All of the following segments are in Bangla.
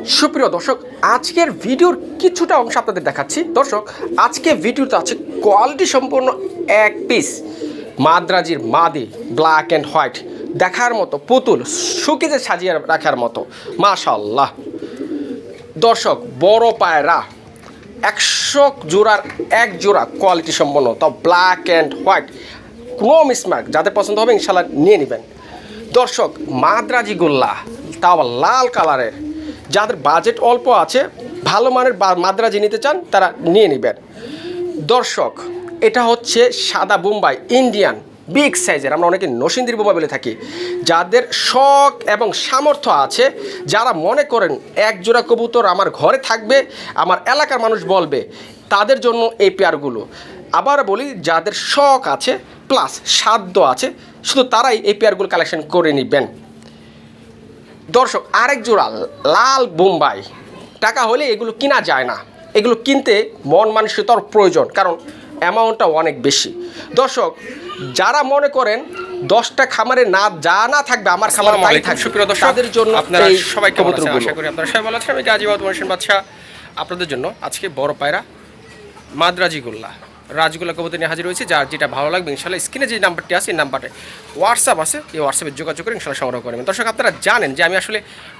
সুপ্রিয় দর্শক, আজকের ভিডিওর কিছুটা অংশ আপনাদের দেখাচ্ছি। দর্শক, আজকে ভিডিওতে আছে কোয়ালিটি সম্পন্ন এক পিস মাদ্রাজির মাদি ব্ল্যাক অ্যান্ড হোয়াইট, দেখার মতো পুতুল, শোকেজে সাজিয়ে রাখার মতো মাশাআল্লাহ। দর্শক, বড় পায়রা 100 জোড়ার এক জোড়া কোয়ালিটি সম্পন্ন, তো ব্ল্যাক অ্যান্ড হোয়াইট, কোনো মিসমার্ক। যাদের পছন্দ হবে ইনশাল্লাহ নিয়ে নেবেন। দর্শক, মাদ্রাজিগুল্লা তাও লাল কালারের, যাদের বাজেট অল্প আছে, ভালো মানের মাদ্রাজি নিতে চান তারা নিয়ে নেবেন। দর্শক, এটা হচ্ছে সাদা বোম্বাই ইন্ডিয়ান বিগ সাইজের, আমরা অনেকে নসিন্দির বোম্বাই বলে থাকি। যাদের শখ এবং সামর্থ্য আছে, যারা মনে করেন এক জোড়া কবুতর আমার ঘরে থাকবে, আমার এলাকার মানুষ বলবে, তাদের জন্য এই পেয়ারগুলো। আবার বলি, যাদের শখ আছে প্লাস সাধ্য আছে, শুধু তারাই এই পেয়ারগুলো কালেকশন করে নেবেন। দর্শক, আরেক জোড়া লাল বোম্বাই, টাকা হলে এগুলো কিনা যায় না, এগুলো কিনতে মন মানসিকতার প্রয়োজন, কারণ অ্যামাউন্টটা অনেক বেশি। দর্শক, যারা মনে করেন 10টা খামারে না থাকবে, আমার খামার তাই থাকবে, সুপ্রিয় দর্শক, তাদের জন্য আপনারা সবাই কবুতরগুলো, আশা করি আপনারা সবাই ভালো আছেন। আমি গাজী মোহাম্মদ বাদশা আপনাদের জন্য আজকে বড় পায়রা মাদ্রাজিগুল্লা রাজগুলা কবুতর নিয়ে হাজির হয়েছে। যার যেটা ভালো লাগবে ইনশাল্লাহ স্ক্রিনে যে নাম্বারটি আছে, এই নাম্বারে হোয়াটসঅ্যাপ আছে, এই হোয়াটসঅ্যাপে যোগাযোগ করে ইনশাল্লাহ সংগ্রহ করবেন। দর্শক, আপনারা জানেন যে আমি আসলে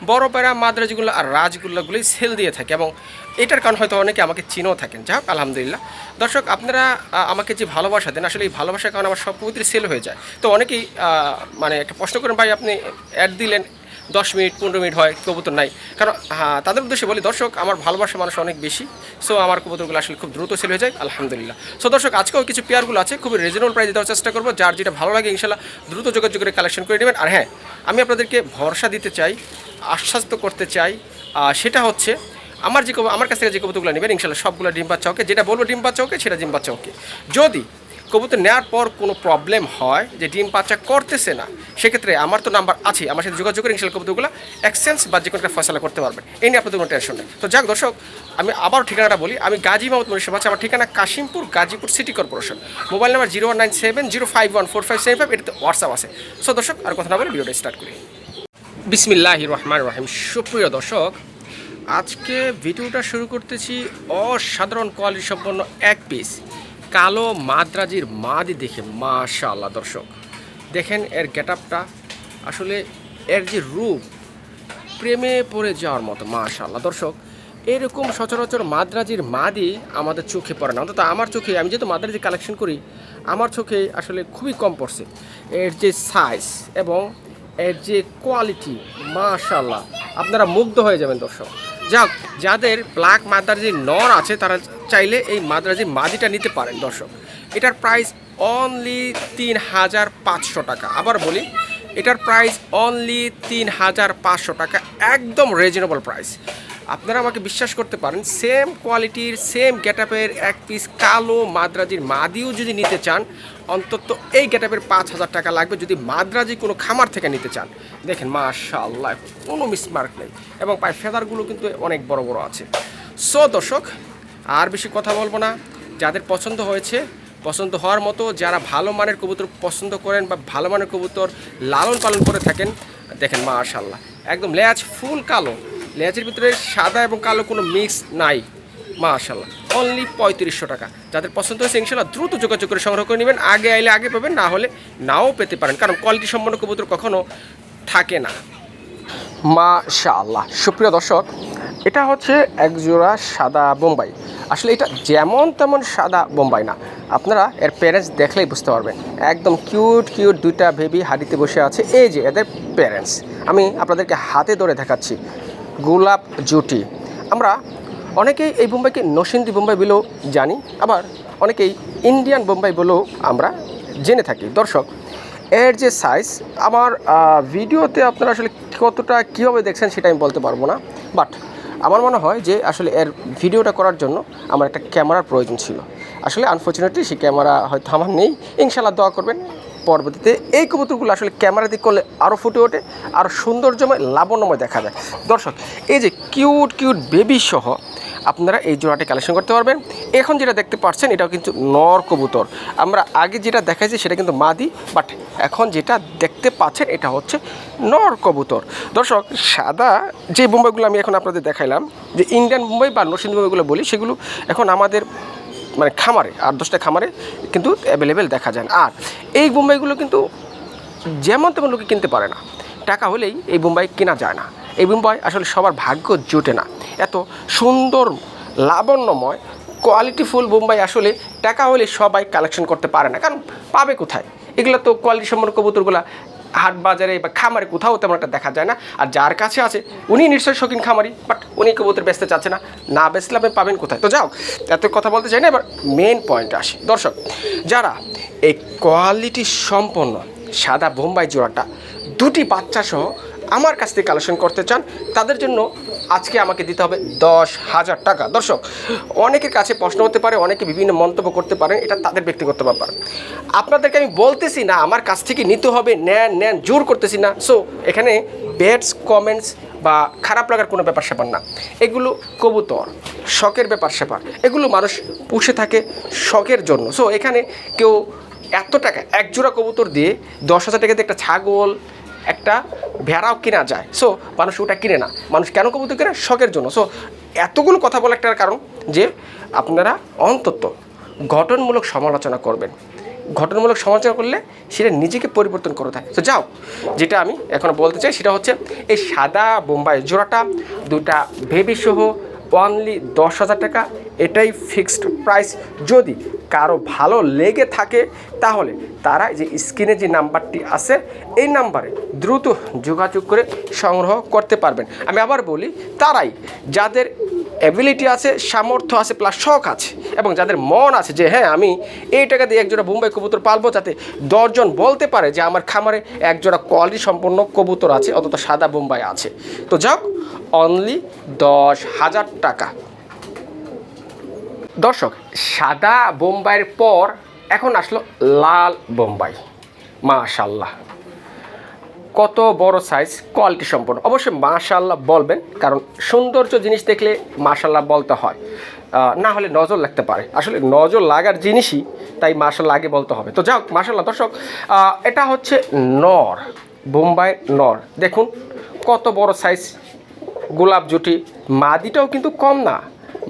বড় পায়রা মাদ্রাজিগুলো আর রাজগুল্লাগুলোই সেল দিয়ে থাকি, এবং এটার কারণ হয়তো অনেকে আমাকে চিনেও থাকেন। যাই হোক, আলহামদুলিল্লাহ। দর্শক, আপনারা আমাকে যে ভালোবাসা দেন, আসলে এই ভালোবাসার কারণে আমার সব কবুতরই সেল হয়ে যায়। তো অনেকেই মানে একটা প্রশ্ন করেন, ভাই আপনি অ্যাড দিলেন 10 মিনিট 15 মিনিট হয় কবুতর নাই, কারণ তাদের উদ্দেশ্যে বলি, দর্শক, আমার ভালোবাসা মানুষ অনেক বেশি, সো আমার কবুতরগুলো আসলে খুব দ্রুত সেল হয়ে যায়, আলহামদুলিল্লাহ। সো দর্শক, আজকেও কিছু পেয়ারগুলো আছে, খুবই রিজনেবল প্রাইসে দেওয়ার চেষ্টা করবো। যার যেটা ভালো লাগে ইনশাল্লাহ দ্রুত যোগাযোগ করে কালেকশন করে নেবেন। আর হ্যাঁ, আমি আপনাদেরকে ভরসা দিতে চাই, আশ্বাস করতে চাই, সেটা হচ্ছে আমার কাছ থেকে যে কবুতরগুলো নেবেন ইনশাল্লাহ সবগুলো ডিম বাচ্চা ওকে, যেটা বলবো ডিম বাচ্চা ওকে, সেটা ডিম বাচ্চা ওকে। যদি কবুতর নেওয়ার পর কোনো প্রবলেম হয় যে ডিম বাচ্চা করতেছে না, সেক্ষেত্রে আমার তো নাম্বার আছে, আমার সাথে যোগাযোগ করে ইনশাল্লাহ কবুতরগুলো এক্সচেঞ্জ বা যে কোনো একটা ফয়সালা করতে পারবেন। এই নিয়ে আপনাদের কোনো টেনশন নেই। তো যাক দর্শক, আমি আবার ঠিকানাটা বলি, আমি গাজী মোহাম্মদ মনির আছে, আমার ঠিকানা Kashimpur, Gazipur city corporation. Mobile number 01970514575, এটাতে হোয়াটসঅ্যাপ আছে। সো দর্শক, আর কথা না বলে ভিডিওটা স্টার্ট করি। বিসমিল্লাহির রহমানির রহিম। সুপ্রিয় দর্শক, আজকে ভিডিওটা শুরু করতেছি অসাধারণ কোয়ালিটি সম্পন্ন এক পিস কালো মাদ্রাজির মাদি দেখে মাশাআল্লাহ। দর্শক, দেখেন এর গেটআপটা, আসলে এর যে রূপ, প্রেমে পড়ে যাওয়ার মতো মাশাআল্লাহ। দর্শক, এরকম সচরাচর মাদ্রাজির মাদি আমাদের চোখে পড়ে না, অন্তত আমার চোখে, আমি যেহেতু মাদ্রাজি কালেকশন করি, আমার চোখে আসলে খুবই কম পড়ছে। এর যে সাইজ এবং এর যে কোয়ালিটি মাশাআল্লাহ, আপনারা মুগ্ধ হয়ে যাবেন। দর্শক, যাক, যাদের ব্ল্যাক মাদ্রাজির নর আছে তারা চাইলে এই মাদ্রাজির মাদিটা নিতে পারেন। দর্শক, এটার প্রাইস অনলি 3500 টাকা। আবার বলি, এটার প্রাইস অনলি 3500 টাকা, একদম রিজনেবল প্রাইস। আপনারা আমাকে বিশ্বাস করতে পারেন, সেম কোয়ালিটির সেম গেটআপের এক পিস কালো মাদ্রাজির মাদিও যদি নিতে চান, অন্তত এই গেটআপের 5000 টাকা লাগবে, যদি মাদ্রাজি কোনো খামার থেকে নিতে চান। দেখেন মাশাআল্লাহ, কোনো মিসমার্ক নেই, এবং পায়ে ফেদারগুলো কিন্তু অনেক বড় বড় আছে। সো দর্শক, আর বেশি কথা বলবো না, যাদের পছন্দ হয়েছে, পছন্দ হওয়ার মতো, যারা ভালো মানের কবুতর পছন্দ করেন বা ভালো মানের কবুতর লালন পালন করে থাকেন, দেখেন মাশাআল্লাহ, একদম লেজ ফুল কালো, লেজের ভিতরে সাদা এবং কালো কোনো মিক্স নাই, মাশাআল্লাহ। অনলি 3500 টাকা। যাদের পছন্দ হয়েছে ইনশাআল্লাহ দ্রুত যোগাযোগ করে সংগ্রহ করে নেবেন। আগে আইলে আগে পাবেন, না হলে নাও পেতে পারেন, কারণ কোয়ালিটি সম্পন্ন কবুতর কখনো থাকে না। মাশাআল্লাহ। সুপ্রিয় দর্শক, এটা হচ্ছে একজোড়া সাদা বোম্বাই। আসলে এটা যেমন তেমন সাদা বোম্বাই না, আপনারা এর প্যারেন্টস দেখলেই বুঝতে পারবেন। একদম কিউট কিউট দুইটা বেবি হাঁড়িতে বসে আছে, এই যে এদের প্যারেন্টস। আমি আপনাদেরকে হাতে ধরে দেখাচ্ছি, গোলাপ জুটি। আমরা অনেকেই এই বোম্বাইকে নসিন্দি বোম্বাই বলেও জানি, আবার অনেকেই ইন্ডিয়ান বোম্বাই বলেও আমরা জেনে থাকি। দর্শক, এর যে সাইজ, আমার ভিডিওতে আপনারা আসলে কতটা কীভাবে দেখছেন সেটা আমি বলতে পারবো না, বাট আমার মনে হয় যে আসলে এর ভিডিওটা করার জন্য আমার একটা ক্যামেরার প্রয়োজন ছিল। আসলে আনফর্চুনেটলি সেই ক্যামেরা হয়তো আমার নেই, ইনশাআল্লাহ দোয়া করবেন পরবর্তীতে এই কবুতরগুলো আসলে ক্যামেরা দিক করলে আরও ফুটে ওঠে, আরও সৌন্দর্যময় লাবণ্যময় দেখা যায়। দর্শক, এই যে কিউট কিউট বেবি সহ আপনারা এই জোড়াটি কালেকশন করতে পারবেন। এখন যেটা দেখতে পাচ্ছেন এটাও কিন্তু নর কবুতর। আমরা আগে যেটা দেখাইছি সেটা কিন্তু মাদি, বাট এখন যেটা দেখতে পাচ্ছেন এটা হচ্ছে নর কবুতর। দর্শক, সাদা যে বোম্বাইগুলো আমি এখন আপনাদের দেখাইলাম, যে ইন্ডিয়ান বোম্বাই বা নরসিংদী বোম্বাইগুলো বলি, সেগুলো এখন আমাদের মানে খামারে 8-10টা খামারে কিন্তু অ্যাভেলেবেল দেখা যায় না। আর এই বোম্বাইগুলো কিন্তু যেমন তেমন লোকে কিনতে পারে না, টাকা হলেই এই বোম্বাই কেনা যায় না। এই বোম্বাই আসলে সবার ভাগ্য জোটে না। এত সুন্দর লাবণ্যময় কোয়ালিটিফুল বোম্বাই আসলে টাকা হলে সবাই কালেকশন করতে পারে না, কারণ পাবে কোথায়? এগুলো তো কোয়ালিটি সম্পন্ন কবুতরগুলো হাট বাজারে বা খামারে কোথাও তেমন একটা দেখা যায় না। আর যার কাছে আছে উনি নিশ্চয়ই শৌখিন খামারি, বাট উনি কবুতর বেচতে চাচ্ছে না, না বেচলে আপনি পাবেন কোথায়? তো যাও, এত কথা বলতে চাই না, এবার মেন পয়েন্টে আসি। দর্শক, যারা এই কোয়ালিটি সম্পন্ন সাদা বোম্বাই জোড়াটা দুটি বাচ্চা সহ আমার কাছ থেকে কালেকশন করতে চান, তাদের জন্য আজকে আমাকে দিতে হবে 10,000 টাকা। দর্শক, অনেকের কাছে প্রশ্ন হতে পারে, অনেকে বিভিন্ন মন্তব্য করতে পারেন, এটা তাদের ব্যক্তিগত ব্যাপার। আপনাদেরকে আমি বলতেছি না আমার কাছ থেকে নিতে হবে, নেন নেন, জোর করতেছি না। সো এখানে ব্যাডস কমেন্টস বা খারাপ লাগার কোনো ব্যাপার স্যাপার না। এগুলো কবুতর শখের ব্যাপার স্যাপার, এগুলো মানুষ পুষে থাকে শখের জন্য। সো এখানে কেউ এত টাকা এক জোড়া কবুতর দিয়ে 10,000 টাকা দিয়ে একটা ছাগল, একটা ভেড়াও কেনা যায়। সো মানুষ ওটা কিনে না। মানুষ কেন কবুতর কেনে? শখের জন্য। সো এতগুলো কথা বলার একটা কারণ যে আপনারা অন্তত গঠনমূলক সমালোচনা করবেন। ঘটনামূলক সমালোচনা করলে সেটা নিজেকে পরিবর্তন করে দেয়। তো যাও, যেটা আমি এখন বলতে চাই সেটা হচ্ছে এই সাদা বোম্বাই জোড়াটা দুটা বেবি সহ অনলি 10,000 টাকা, এটাই ফিক্সড প্রাইস। যদি কারো ভালো লেগে থাকে তাহলে তারা যে স্ক্রিনে যে নাম্বারটি আছে এই নাম্বারে দ্রুত যোগাযোগ করে সংগ্রহ করতে পারবেন। আমি আবার বলি, তারাই যাদের অ্যাবিলিটি আছে, সামর্থ্য আছে, প্লাস শখ আছে, এবং যাদের মন আছে যে হ্যাঁ আমি এই টাকা দিয়ে একজোড়া বোম্বাই কবুতর পালবো, যাতে 10 জন বলতে পারে যে আমার খামারে একজোড়া কোয়ালিটি সম্পন্ন কবুতর আছে, অন্তত সাদা বোম্বাই আছে। তো যাক, অনলি 10,000 টাকা। দর্শক, সাদা বোম্বাইয়ের পর এখন আসলো লাল বোম্বাই। মাশাল্লাহ, কত বড় সাইজ, কোয়ালিটি সম্পন্ন। অবশ্যই মাশাল্লাহ বলবেন, কারণ সৌন্দর্য জিনিস দেখলে মাশাল্লাহ বলতে হয়, না হলে নজর লাগতে পারে। আসলে নজর লাগার জিনিসই, তাই মাশাল্লাহ আগে বলতে হবে। তো যাক, মাশাল্লাহ। দর্শক, এটা হচ্ছে নর বোম্বাই নর। দেখুন কত বড় সাইজ, গোলাপ জুটি। মাদিটাও কিন্তু কম না,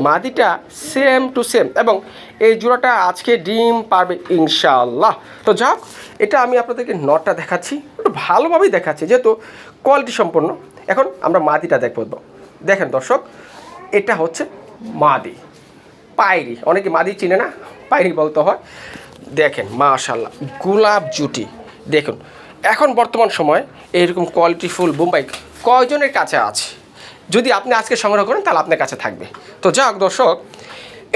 মাদিটা সেম টু সেম, এবং এই জোড়াটা আজকে ডিম পারবে ইনশাআল্লাহ। তো যাক, এটা আমি আপনাদেরকে নটটা দেখাচ্ছি, একটু ভালোভাবেই দেখাচ্ছি যেহেতু কোয়ালিটি সম্পন্ন। এখন আমরা মাদিটা দেখব। দেখেন দর্শক, এটা হচ্ছে মাদি পায়রি, অনেকে মাদি চিনে না, পায়রি বলতে হয়। দেখেন মাশাআল্লাহ, গোলাপ জুটি। দেখুন এখন বর্তমান সময় এইরকম কোয়ালিটিফুল বোম্বাই কয়জনের কাছে আছে? যদি আপনি আজকে সংগ্রহ করেন তাহলে আপনার কাছে থাকবে। তো যাক দর্শক,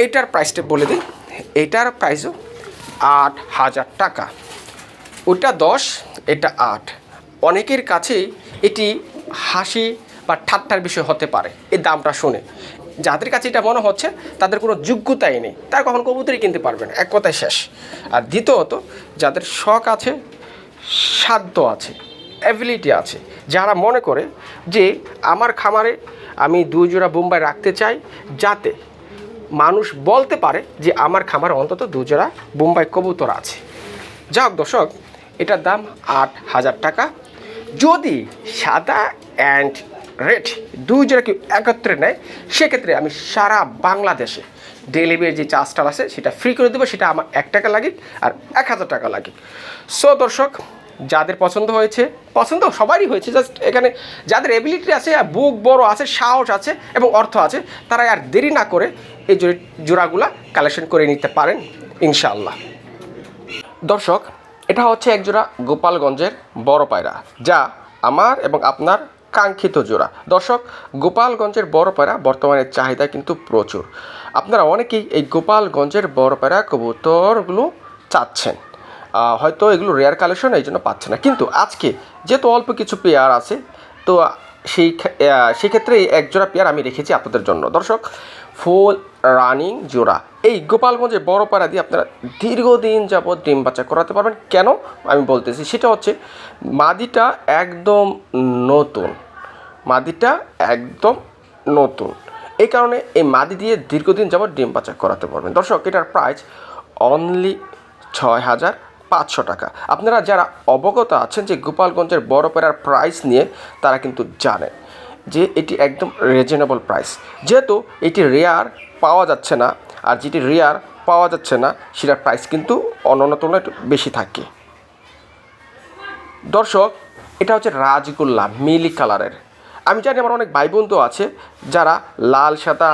এইটার প্রাইসটা বলে দিই। এইটার প্রাইসও 8,000 টাকা। ওটা 10, এটা 8। অনেকের কাছেই এটি হাসি বা ঠাট্টার বিষয় হতে পারে এই দামটা শুনে। যাদের কাছে এটা মনে হচ্ছে তাদের কোনো যোগ্যতাই নেই, তার কখন কবুতরই কিনতে পারবে না, এক কথায় শেষ। আর দ্বিতীয়ত, যাদের শখ আছে, সাধ্য আছে, অ্যাবিলিটি আছে, যারা মনে করে যে আমার খামারে আমি 2 জোড়া বোম্বাই রাখতে চাই, যাতে মানুষ বলতে পারে যে আমার খামারে অন্তত 2 জোড়া বোম্বাই কবুতর আছে। যাক দর্শক, এটার দাম 8,000 টাকা। যদি সাদা অ্যান্ড রেড 2 জোড়া কেউ একত্রে নেয়, সেক্ষেত্রে আমি সারা বাংলাদেশে ডেলিভারি যে চার্জটা আছে সেটা ফ্রি করে দেবো। সেটা আমার 1 টাকা লাগে আর 1,000 টাকা লাগে। সো দর্শক, যাদের পছন্দ হয়েছে, পছন্দ সবারই হয়েছে, জাস্ট এখানে যাদের এবিলিটি আছে, বুক বড় আছে, সাহস আছে এবং অর্থ আছে, তারা আর দেরি না করে এই জোড়াগুলা কালেকশন করে নিতে পারেন ইনশাআল্লাহ। দর্শক, এটা হচ্ছে এক জোড়া গোপালগঞ্জের বড় পায়রা, যা আমার এবং আপনার কাঙ্ক্ষিত জোড়া। দর্শক, গোপালগঞ্জের বড় পায়রা বর্তমানে চাহিদা কিন্তু প্রচুর। আপনারা অনেকেই এই গোপালগঞ্জের বড় পায়রা কবুতরগুলো চাচ্ছেন, হয়তো এগুলো রেয়ার কালেকশন, এই জন্য পাচ্ছে না। কিন্তু আজকে যেহেতু অল্প কিছু পেয়ার আছে, তো সেই ক্ষেত্রে এক জোড়া পেয়ার আমি রেখেছি আপনাদের জন্য। দর্শক, ফুল রানিং জোড়া এই গোপালগঞ্জের বড় পায়রা দিয়ে আপনারা দীর্ঘদিন যাবৎ ডিম বাচ্চা করাতে পারবেন। কেন আমি বলতেছি, সেটা হচ্ছে মাদিটা একদম নতুন, মাদিটা একদম নতুন, এই কারণে এই মাদি দিয়ে দীর্ঘদিন যাবৎ ডিম বাচ্চা করাতে পারবেন। দর্শক, এটার প্রাইস অনলি 6,500 টাকা। আপনারা যারা অবগত আছেন যে গোপালগঞ্জের বড় পায়রার প্রাইস নিয়ে, তারা কিন্তু জানেন যে এটি একদম রিজনেবল প্রাইস। যেহেতু এটি রেয়ার পাওয়া যাচ্ছে না, আর যেটি রেয়ার পাওয়া যাচ্ছে না সেটার প্রাইস কিন্তু অন্যান্য তুলনায় একটু বেশি থাকে। দর্শক, এটা হচ্ছে রাজগোল্লা মিলি কালারের। আমি জানি আমার অনেক ভাই বন্ধু আছে যারা লাল সাদা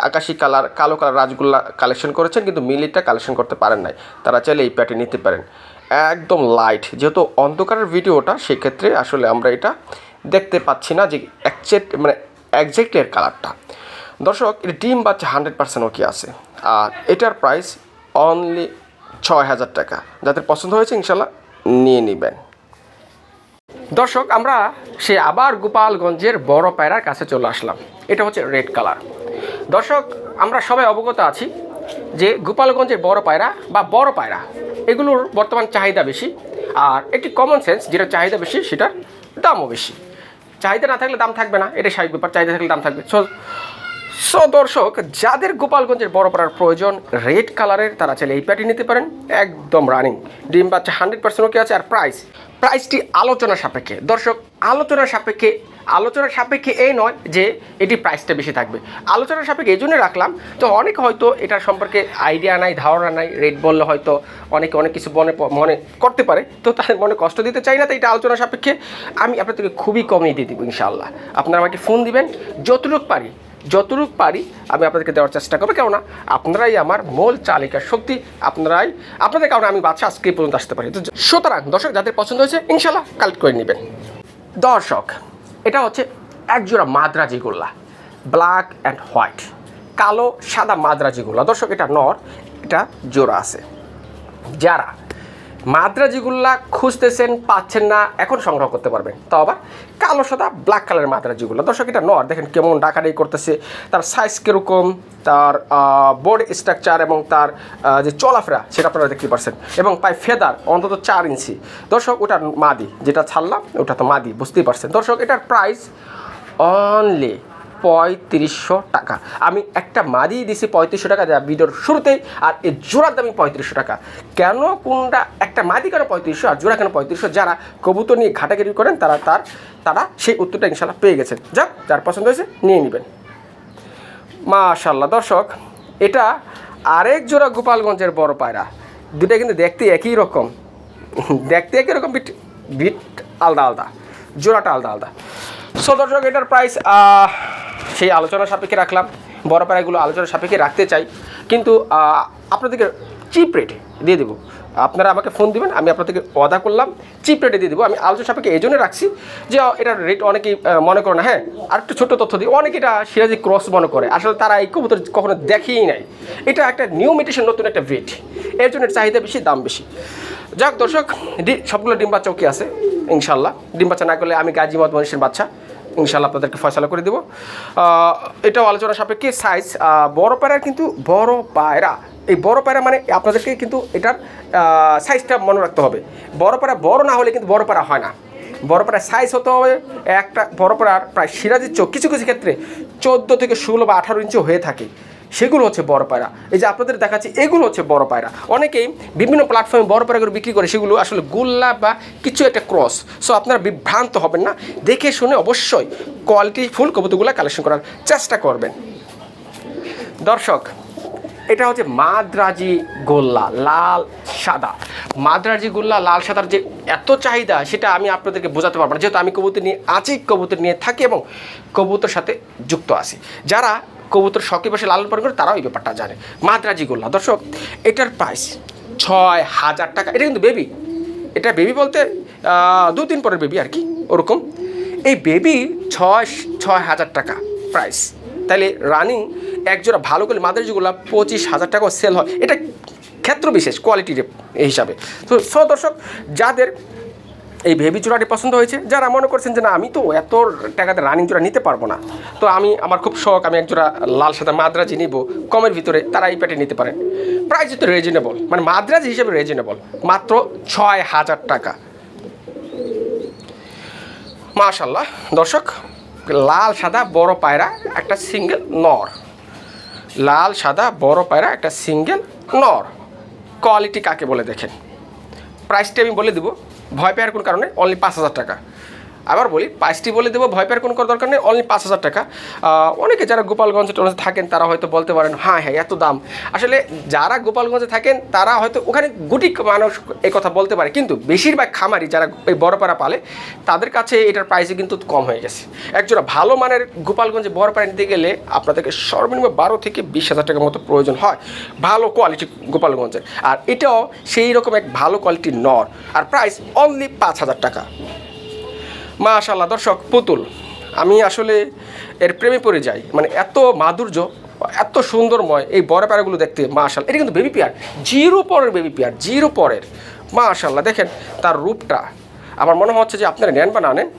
আকাশি কালার কালো কালার রাজগোল্লা কালেকশন করেছেন, কিন্তু মিলিটা কালেকশন করতে পারেন নাই। তারা চাইলে এই প্যাটে নিতে পারেন। একদম লাইট, যেহেতু অন্ধকারের ভিডিওটা, সেক্ষেত্রে আসলে আমরা এটা দেখতে পাচ্ছি না যে একজ্যাক্টলি এর কালারটা। দর্শক, এটা ডিম বাচ্চা 100% ওকে আছে, আর এটার প্রাইস অনলি 6,000 টাকা। যাদের পছন্দ হয়েছে ইনশাল্লাহ নিয়ে নেবেন। দর্শক, আমরা আবার গোপালগঞ্জের বড় পায়রার কাছে চলে আসলাম। এটা হচ্ছে রেড কালার। দর্শক, আমরা সবাই অবগত আছি যে গোপালগঞ্জের বড় পায়রা বা বড় পায়রা এগুলোর বর্তমান চাহিদা বেশি, আর একটি কমন সেন্স, যেটা চাহিদা বেশি সেটার দামও বেশি। চাহিদা না থাকলে দাম থাকবে না, এটা স্বাভাবিক ব্যাপার। চাহিদা থাকলে দাম থাকবে। সো দর্শক, যাদের গোপালগঞ্জের বড় পায়রার প্রয়োজন রেড কালারের, তারা চাইলে এই প্যাটি নিতে পারেন। একদম রানিং ডিম বাচ্চা 100% ওকে আছে। আর প্রাইসটি আলোচনা সাপেক্ষে। দর্শক, আলোচনার সাপেক্ষে এই নয় যে এটি প্রাইসটা বেশি থাকবে। আলোচনার সাপেক্ষে এই জন্য রাখলাম, তো অনেকে হয়তো এটার সম্পর্কে আইডিয়া নাই, ধারণা নাই, রেট বললে হয়তো অনেকে অনেক কিছু মনে করতে পারে, তো তাদের মনে কষ্ট দিতে চাই না। তো এটা আলোচনা সাপেক্ষে আমি আপনাদেরকে খুবই কমিয়ে দিয়ে দেবো ইনশাআল্লাহ। আপনারা আমাকে ফোন দিবেন, যতটুকু পারি আমি আপনাদেরকে দেওয়ার চেষ্টা করবো। কেননা আপনারাই আমার মূল চালিকার শক্তি, আপনাদের কারণে আমি বাচ্চা আজকে পর্যন্ত আসতে পারি। সুতরাং দর্শক, যাদের পছন্দ হয়েছে ইনশাল্লাহ কালেক্ট করে নেবেন। দর্শক, এটা হচ্ছে একজোড়া মাদ্রাজি গোল্লা, ব্ল্যাক অ্যান্ড হোয়াইট, কালো সাদা মাদ্রাজি গোল্লা। দর্শক, এটা নর, এটা জোড়া আছে। যারা মাদ্রাজিগুল্লা খুঁজতেছেন, পাচ্ছেন না, এখন সংগ্রহ করতে পারবেন। তাও আবার কালো সাদা ব্ল্যাক কালারের মাদ্রাজিগুল্লা। দর্শক, এটা নর, দেখেন কেমন ডাকাডাকি করতেছে, তার সাইজ কীরকম, তার বডি স্ট্রাকচার এবং তার যে চলাফেরা সেটা আপনারা দেখতে পাচ্ছেন, এবং পায়ে ফেদার অন্তত 4 ইঞ্চি। দর্শক, ওটার মাদি, যেটা ছাড়লাম ওটা তো মাদি, বুঝতেই পারছেন। দর্শক, এটার প্রাইস অনলি 3500 টাকা। আমি একটা মাদি দিছি 3500 টাকা দেওয়া ভিডিওর শুরুতেই, আর এই জোড়ার দামি 3500 টাকা। কেন কোনটা, একটা মাদি কেন 3500 আর জোড়া কেন 3500? যারা কবুতর নিয়ে ঘাটাঘাটি করেন তারা সেই উত্তরটা ইনশাল্লাহ পেয়ে গেছেন। যার পছন্দ হয়েছে নিয়ে নেবেন। মাশাআল্লাহ। দর্শক, এটা আরেক জোড়া গোপালগঞ্জের বড় পায়রা। দুটা কিন্তু দেখতে একই রকম, বিট আলাদা, জোড়াটা আলাদা। সো দর্শক, এটার প্রাইস সেই আলোচনার সাপেক্ষে রাখলাম। বড় পায়রাগুলো আলোচনার সাপেক্ষে রাখতে চাই, কিন্তু আপনাদেরকে চিপ রেটে দিয়ে দেবো। আপনারা আমাকে ফোন দিবেন, আমি আপনাদেরকে ওয়াদা করলাম চিপ রেটে দিয়ে দেবো। আমি আলোচনা সাপেক্ষে এই জন্য রাখছি যে এটার রেট অনেকেই মনে করে না। হ্যাঁ, আর একটু ছোটো তথ্য দিই, অনেকে এটা সিরাজি ক্রস মনে করে, আসলে তারা এই কবুতর কখনো দেখেই নাই। এটা একটা নিউ মিউটেশন, নতুন একটা ব্রিড, এর জন্য চাহিদা বেশি, দাম বেশি। যাক দর্শক, সবগুলো ডিম বাচ্চা ওকে আছে ইনশাল্লাহ। ডিম বাচ্চা না করলে আমি গাজী মোহাম্মদ মনীষের বাচ্চা ইনশাল্লাহ আপনাদেরকে ফয়সালা করে দেবো। এটাও আলোচনা সাপেক্ষে। সাইজ বড় পায়রার, কিন্তু বড় পায়রা, এই বড় পায়রা মানে আপনাদেরকে কিন্তু এটার সাইজটা মনে রাখতে হবে। বড় পায়রা বড় না হলে কিন্তু বড় পায়রা হয় না। বড় পায়রার সাইজ হতে হবে, একটা বড় পায়রার প্রায় সিরাজির চোখ কিছু ক্ষেত্রে 14 থেকে 16 বা 18 ইঞ্চি হয়ে থাকে, সেগুলো হচ্ছে বড় পায়রা। এই যে আপনাদের দেখাচ্ছি, এগুলো হচ্ছে বড় পায়রা। অনেকেই বিভিন্ন প্ল্যাটফর্মে বড় পায়রাগুলো বিক্রি করে, সেগুলো আসলে গোল্লা বা কিছু একটা ক্রস। সো আপনারা বিভ্রান্ত হবেন না, দেখে শুনে অবশ্যই কোয়ালিটি ফুল কবুতরগুলো কালেকশন করার চেষ্টা করবেন। দর্শক, এটা হচ্ছে মাদ্রাজি গোল্লা লাল সাদা। মাদ্রাজি গোল্লা লাল সাদার যে এত চাহিদা, সেটা আমি আপনাদেরকে বোঝাতে পারবো না, যেহেতু আমি কবুতর নিয়ে থাকি এবং কবুতর সাথে যুক্ত আছি। যারা কবুতর শখে বসে লালন পালন করে তারাও এই ব্যাপারটা জানে। মাদ্রাজি গোল্লা। দর্শক, এটার প্রাইস 6000 টাকা। এটা কিন্তু বেবি, এটা বেবি বলতে 2-3 পরের বেবি আর কি, ওরকম। এই বেবি 6,000 টাকা প্রাইস। তাহলে রানিং একজোড়া ভালো করে মাদ্রাজিগুলো 25,000 টাকাও সেল হয়। এটা ক্ষেত্র বিশেষ কোয়ালিটির হিসাবে। তো দর্শক, যাদের এই বেবি জোড়াটি পছন্দ হয়েছে, যারা মনে করছেন যে না আমি তো এত টাকাতে রানিং জোড়া নিতে পারবো না, তো আমার খুব শখ আমি এক জোড়া লাল সাদা মাদ্রাজি নিব কমের ভিতরে, তারা এই প্যাটে নিতে পারেন। প্রাইস তো রিজনেবল, মানে মাদ্রাজি হিসেবে রিজনেবল, মাত্র 6,000 টাকা। মাশাল্লাহ দর্শক, লাল সাদা বড় পায়রা একটা সিঙ্গেল নর, লাল সাদা বড় পায়রা একটা সিঙ্গেল নর। কোয়ালিটি কাকে বলে দেখেন। প্রাইসটি আমি বলে দেবো, ভয় পাওয়ার কোনো কারণে অনলি 5,000 টাকা। আবার বলি, প্রাইসটি বলে দেবো, ভয় পাওয়ার কোনো দরকার নেই, অনলি 5,000 টাকা। অনেকে যারা গোপালগঞ্জে টগঞ্জে থাকেন তারা হয়তো বলতে পারেন হ্যাঁ এত দাম। আসলে যারা গোপালগঞ্জে থাকেন তারা হয়তো ওখানে গুটি মানুষ এই কথা বলতে পারে, কিন্তু বেশিরভাগ খামারি যারা এই বড় পাড়া পালে তাদের কাছে এটার প্রাইসে কিন্তু কম হয়ে গেছে। একজোড়া ভালো মানের গোপালগঞ্জে বড় পাড়া নিতে গেলে আপনাদেরকে সর্বনিম্ন 12 থেকে 20,000 টাকার মতো প্রয়োজন হয়, ভালো কোয়ালিটি গোপালগঞ্জের। আর এটাও সেই রকম এক ভালো কোয়ালিটির নর, আর প্রাইস অনলি 5,000 টাকা। মাশাআল্লাহ দর্শক, পুতুল আমি আসলে এর প্রেমে পড়ে যাই, মানে এত মাধুর্য, এত সুন্দরময় এই বড় প্যারাগুলো দেখতে। মাশাআল্লাহ, এটা কিন্তু বেবি পেয়ার, 0 পরের বেবি পেয়ার, 0 পরের। মাশাআল্লাহ দেখেন তার রূপটা, আমার মনে হচ্ছে যে আপনারা নেন বা না নেন,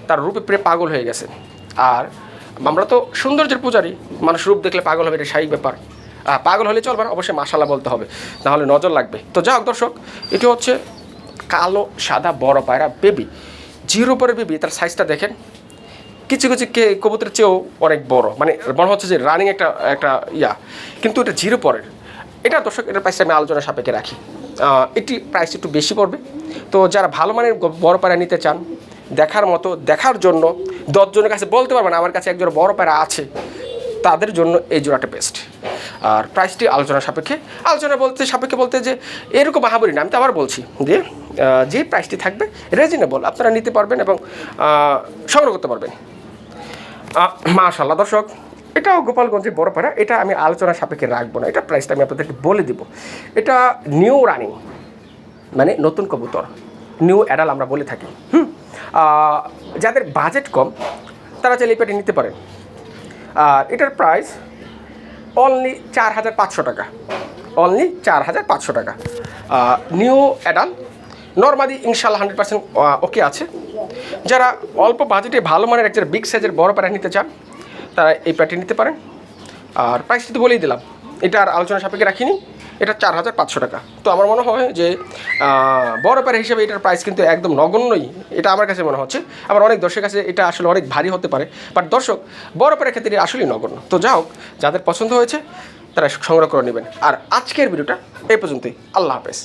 তার রূপে প্রেমে পাগল হয়ে গেছেন। আর আমরা তো সৌন্দর্যের পূজারি, মানুষ রূপ দেখলে পাগল হবে, এটা স্বাভাবিক ব্যাপার। পাগল হলে চলবে না, অবশ্যই মাশাআল্লাহ বলতে হবে, নাহলে নজর লাগবে। তো যাই হোক দর্শক, এটি হচ্ছে কালো সাদা বড় পায়রা বেবি, 0 পরের বেবি। তার সাইজটা দেখেন, কিছু কিছু কবুতরের চেয়েও অনেক বড়, মানে মনে হচ্ছে যে রানিং একটা কিন্তু এটা 0 পরের। এটা দর্শক, এটার প্রাইসটা আমি আলোচনা সাপেক্ষে রাখি, এটি প্রাইস একটু বেশি পড়বে। তো যারা ভালো মানের বড় পায়রা নিতে চান, দেখার মতো, দেখার জন্য 10 জনের কাছে বলতে পারবেন আমার কাছে একজন বড় পায়রা আছে, তাদের জন্য এই জোড়াটা বেস্ট। আর প্রাইসটি আলোচনা সাপেক্ষে বলতে যে এরকম বাহাবরি না, আমি তো আবার বলছি যে প্রাইসটি থাকবে রিজনেবল, আপনারা নিতে পারবেন এবং সংগ্রহ করতে পারবেন। মাশাআল্লাহ দর্শক, এটাও গোপালগঞ্জের বড় পায়রা, এটা আমি আলোচনা সাপেক্ষে রাখবো না, এটা প্রাইসটা আমি আপনাদেরকে বলে দিব। এটা নিউ রানিং, মানে নতুন কবুতর, নিউ অ্যাডাল আমরা বলে থাকি। যাদের বাজেট কম তারা চাইলে এই প্যাটে নিতে পারেন। আর এটার প্রাইস অনলি 4,500 টাকা, অনলি 4,500 টাকা। নিউ অ্যাডাল নর্মালি ইনশাল্লাহ 100% ওকে আছে। যারা অল্প বাজেটে ভালো মানের একটা বিগ সাইজের বড় প্যারা নিতে চান তারা এই প্যাটটি নিতে পারেন। আর প্রাইসটি তো বলেই দিলাম, এটা আর আলোচনা সাপেক্ষে রাখিনি, এটা 4,500 টাকা। তো আমার মনে হয় যে বড় প্যারা হিসেবে এটার প্রাইস কিন্তু একদম নগণ্যই, এটা আমার কাছে মনে হচ্ছে। আবার অনেক দর্শকের কাছে এটা আসলে অনেক ভারী হতে পারে, বাট দর্শক বড় প্যারার ক্ষেত্রে এটা আসলেই নগণ্য। তো যা হোক, যাদের পছন্দ হয়েছে তারা সংগ্রহ করে নেবেন। আর আজকের ভিডিওটা এই পর্যন্তই, আল্লাহ হাফেজ।